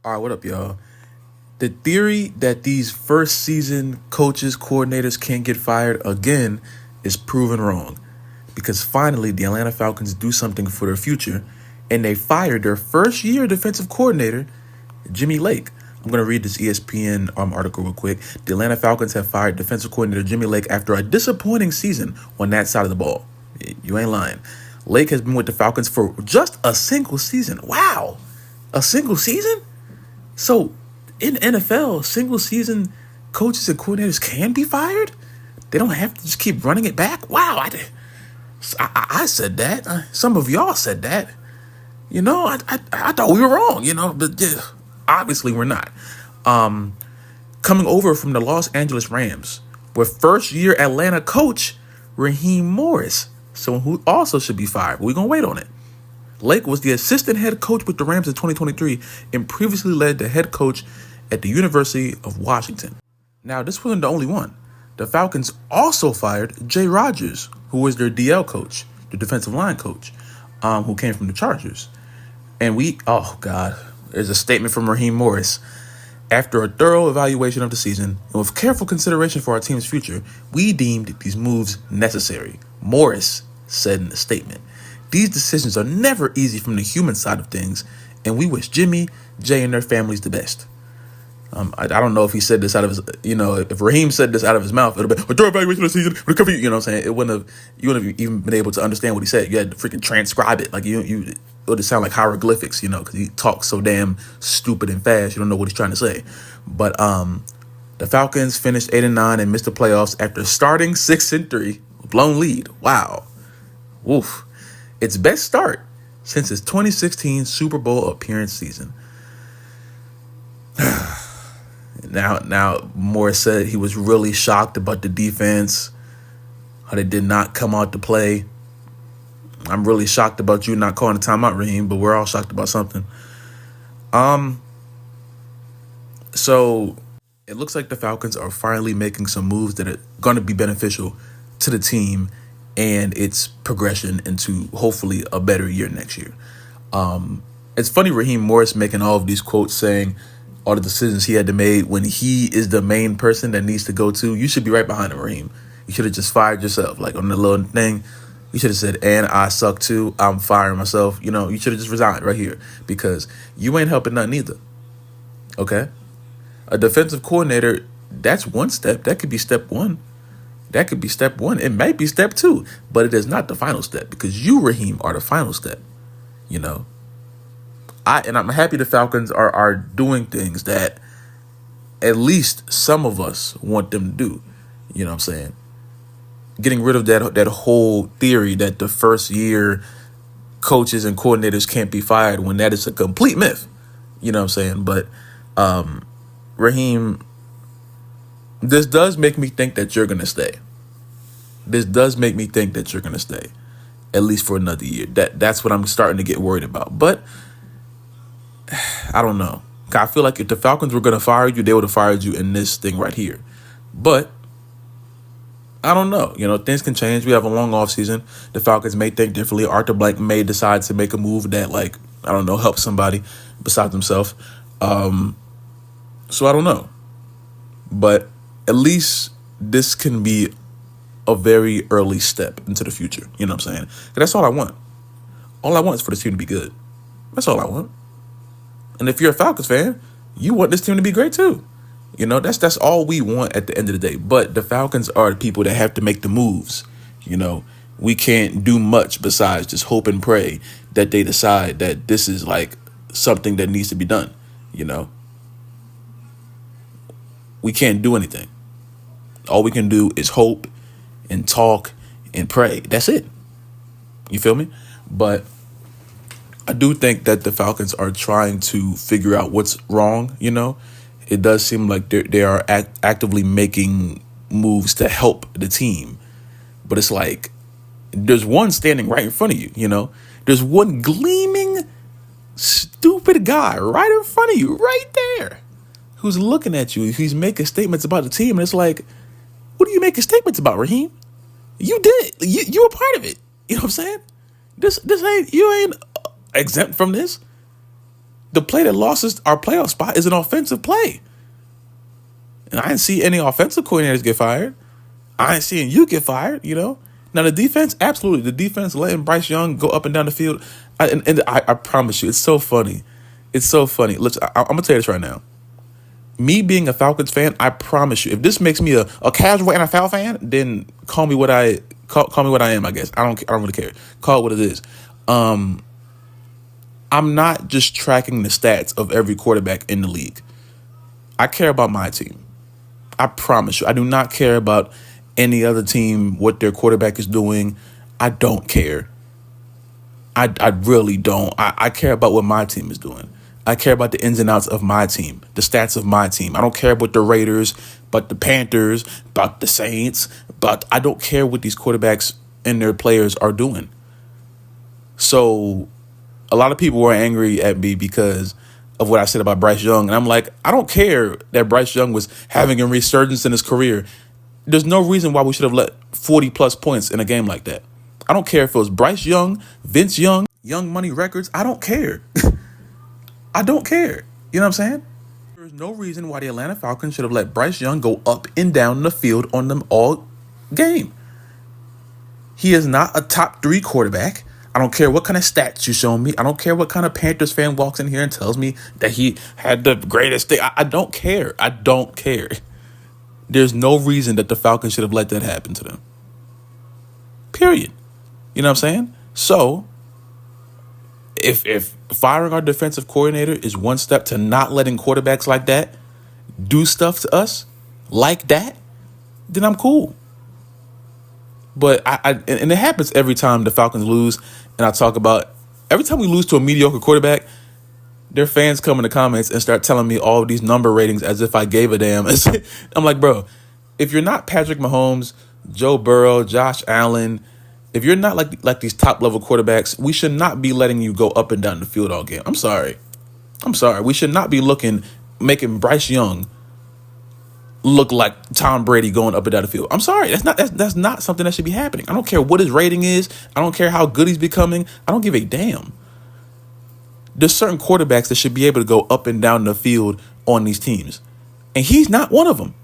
All right, what up, y'all? The theory that these first season coaches, coordinators can't get fired again is proven wrong because finally the Atlanta Falcons do something for their future and they fired their first year defensive coordinator, Jimmy Lake. I'm going to read this ESPN article real quick. The Atlanta Falcons have fired defensive coordinator Jimmy Lake after a disappointing season on that side of the ball. You ain't lying. Lake has been with the Falcons for just a single season. Wow. A single season? So, in the NFL, single season coaches and coordinators can be fired. They don't have to just keep running it back. Wow, I said that. Some of y'all said that. I thought we were wrong. But obviously we're not. Coming over from the Los Angeles Rams, with first year Atlanta coach Raheem Morris, someone who also should be fired. But we're gonna wait on it. Lake was the assistant head coach with the Rams in 2023 and previously led the head coach at the University of Washington. Now, this wasn't the only one. The Falcons also fired Jay Rodgers, who was their DL coach, the defensive line coach, who came from the Chargers. And there's a statement from Raheem Morris. After a thorough evaluation of the season and with careful consideration for our team's future, we deemed these moves necessary, Morris said in the statement. These decisions are never easy from the human side of things, and we wish Jimmy, Jay, and their families the best. I don't know if he said this out of his, if Raheem said this out of his mouth, it would have been a thorough evaluation of the season. You know what I'm saying? You wouldn't have even been able to understand what he said. You had to freaking transcribe it. Like it would sound like hieroglyphics, because he talks so damn stupid and fast. You don't know what he's trying to say. But the Falcons finished 8-9 and missed the playoffs after starting 6-3, blown lead. Wow, woof. Its best start since his 2016 Super Bowl appearance season. Now, Morris said he was really shocked about the defense, how they did not come out to play. I'm really shocked about you not calling a timeout, Raheem, but we're all shocked about something. So it looks like the Falcons are finally making some moves that are going to be beneficial to the team and its progression into hopefully a better year next year. It's funny Raheem Morris making all of these quotes saying all the decisions he had to make when he is the main person that needs to go to. You should be right behind him, Raheem. You should have just fired yourself. Like on the little thing, you should have said, and I suck too. I'm firing myself. You should have just resigned right here because you ain't helping nothing either. Okay? A defensive coordinator, that's one step. That could be step one. That could be step one. It might be step two, but it is not the final step because you, Raheem, are the final step. I'm happy the Falcons are doing things that at least some of us want them to do. You know what I'm saying? Getting rid of that whole theory that the first year coaches and coordinators can't be fired when that is a complete myth. You know what I'm saying? But Raheem, this does make me think that you're going to stay. This does make me think that you're going to stay, at least for another year. That's what I'm starting to get worried about. But I don't know. I feel like if the Falcons were going to fire you, they would have fired you in this thing right here. But I don't know. Things can change. We have a long offseason. The Falcons may think differently. Arthur Blank may decide to make a move that, helps somebody besides himself. So I don't know. But at least this can be a very early step into the future. You know what I'm saying? 'Cause that's all I want. All I want is for this team to be good. That's all I want. And if you're a Falcons fan, you want this team to be great too. That's all we want at the end of the day. But the Falcons are the people that have to make the moves. We can't do much besides just hope and pray that they decide that this is like something that needs to be done. We can't do anything. All we can do is hope and talk and pray. That's it. You feel me? But I do think that the Falcons are trying to figure out what's wrong. It does seem like they are actively making moves to help the team. But it's like there's one standing right in front of you, There's one gleaming, stupid guy right in front of you, right there, who's looking at you. He's making statements about the team. And it's like, what are you making statements about, Raheem? You did it. You were part of it. You know what I'm saying? You ain't exempt from this. The play that lost us our playoff spot is an offensive play. And I didn't see any offensive coordinators get fired. I ain't seeing you get fired, Now, the defense, absolutely. The defense letting Bryce Young go up and down the field. I promise you, it's so funny. It's so funny. Listen, I'm going to tell you this right now. Me being a Falcons fan, I promise you, if this makes me a casual NFL fan, then call me what I am, I guess. I don't really care. Call it what it is. I'm not just tracking the stats of every quarterback in the league. I care about my team. I promise you. I do not care about any other team, what their quarterback is doing. I don't care. I really don't. I care about what my team is doing. I care about the ins and outs of my team, the stats of my team. I don't care about the Raiders, about the Panthers, about the Saints, but I don't care what these quarterbacks and their players are doing. So a lot of people were angry at me because of what I said about Bryce Young. And I'm like, I don't care that Bryce Young was having a resurgence in his career. There's no reason why we should have let 40-plus points in a game like that. I don't care if it was Bryce Young, Vince Young, Young Money Records. I don't care. I don't care. You know what I'm saying? There's no reason why the Atlanta Falcons should have let Bryce Young go up and down the field on them all game. He is not a top 3 quarterback. I don't care what kind of stats you show me. I don't care what kind of Panthers fan walks in here and tells me that he had the greatest thing. I don't care. I don't care. There's no reason that the Falcons should have let that happen to them. Period. You know what I'm saying? So, if firing our defensive coordinator is one step to not letting quarterbacks like that do stuff to us like that, then I'm cool. But and it happens every time the Falcons lose, and I talk about every time we lose to a mediocre quarterback, their fans come in the comments and start telling me all of these number ratings as if I gave a damn. I'm like, bro, if you're not Patrick Mahomes, Joe Burrow, Josh Allen, if you're not like these top level quarterbacks, we should not be letting you go up and down the field all game. I'm sorry. We should not be making Bryce Young look like Tom Brady going up and down the field. I'm sorry. That's not something that should be happening. I don't care what his rating is. I don't care how good he's becoming. I don't give a damn. There's certain quarterbacks that should be able to go up and down the field on these teams. And he's not one of them.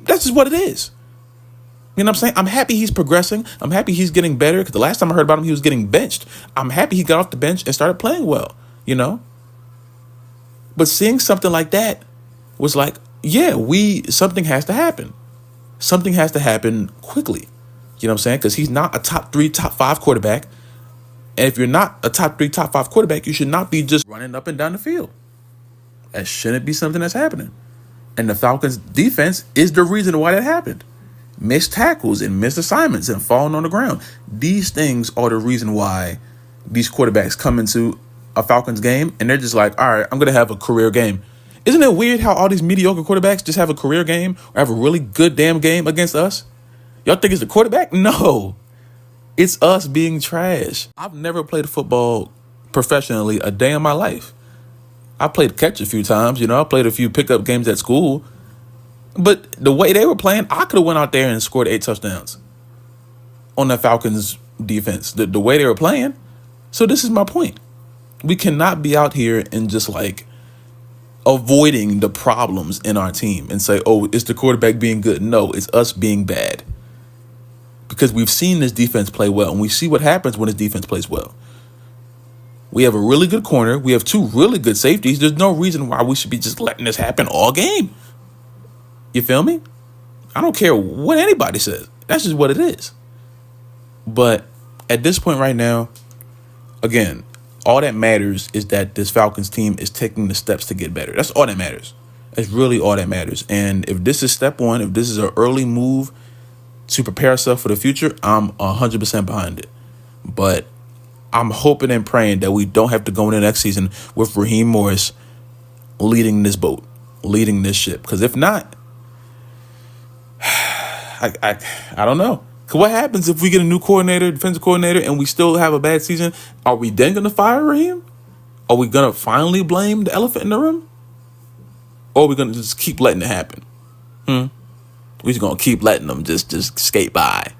That's just what it is. You know what I'm saying? I'm happy he's progressing. I'm happy he's getting better because the last time I heard about him, he was getting benched. I'm happy he got off the bench and started playing well, But seeing something like that was like, yeah, something has to happen. Something has to happen quickly. You know what I'm saying? Because he's not a top 3, top 5 quarterback. And if you're not a top 3, top 5 quarterback, you should not be just running up and down the field. That shouldn't be something that's happening. And the Falcons' defense is the reason why that happened. Missed tackles and missed assignments and falling on the ground. These things are the reason why these quarterbacks come into a Falcons game and they're just like, all right, I'm going to have a career game. Isn't it weird how all these mediocre quarterbacks just have a career game or have a really good damn game against us? Y'all think it's the quarterback? No. It's us being trash. I've never played football professionally a day in my life. I played catch a few times, I played a few pickup games at school. But the way they were playing, I could have went out there and scored 8 touchdowns on the Falcons defense, the way they were playing. So this is my point. We cannot be out here and just avoiding the problems in our team and say, oh, it's the quarterback being good. No, it's us being bad. Because we've seen this defense play well, and we see what happens when this defense plays well. We have a really good corner. We have 2 really good safeties. There's no reason why we should be just letting this happen all game. You feel me? I don't care what anybody says. That's just what it is. But at this point right now, again, all that matters is that this Falcons team is taking the steps to get better. That's all that matters. That's really all that matters. And if this is step 1, if this is an early move to prepare ourselves for the future, I'm 100% behind it. But I'm hoping and praying that we don't have to go into the next season with Raheem Morris leading this boat, leading this ship. Because if not, I don't know. Because what happens if we get a new coordinator, defensive coordinator, and we still have a bad season? Are we then going to fire Raheem? Are we going to finally blame the elephant in the room? Or are we going to just keep letting it happen? We're just going to keep letting them just skate by.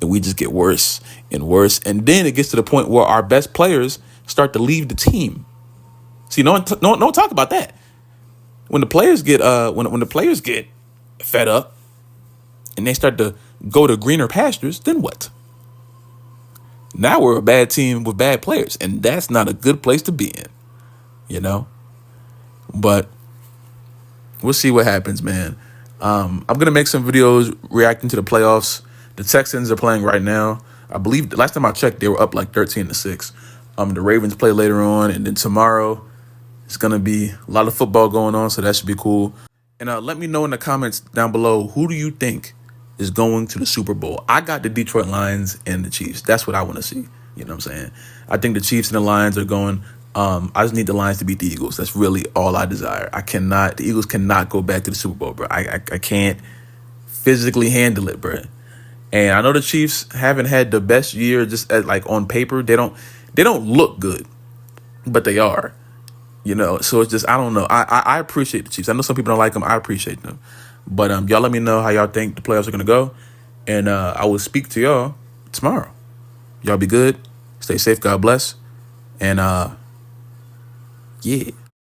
And we just get worse and worse. And then it gets to the point where our best players start to leave the team. See, no one talk about that. When the players get when the players get fed up and they start to go to greener pastures, then what? Now we're a bad team with bad players, and that's not a good place to be in, you know? But we'll see what happens, man. I'm going to make some videos reacting to the playoffs. The Texans are playing right now. I believe the last time I checked, they were up like 13-6. The Ravens play later on, and then tomorrow it's going to be a lot of football going on, so that should be cool. And let me know in the comments down below, who do you think is going to the Super Bowl? I got the Detroit Lions and the Chiefs. That's what I want to see. You know what I'm saying? I think the Chiefs and the Lions are going. I just need the Lions to beat the Eagles. That's really all I desire. The Eagles cannot go back to the Super Bowl, bro. I can't physically handle it, bro. And I know the Chiefs haven't had the best year just like on paper. They don't look good, but they are. You know, so it's just, I don't know. I appreciate the Chiefs. I know some people don't like them. I appreciate them. But y'all let me know how y'all think the playoffs are going to go. And I will speak to y'all tomorrow. Y'all be good. Stay safe. God bless. And yeah.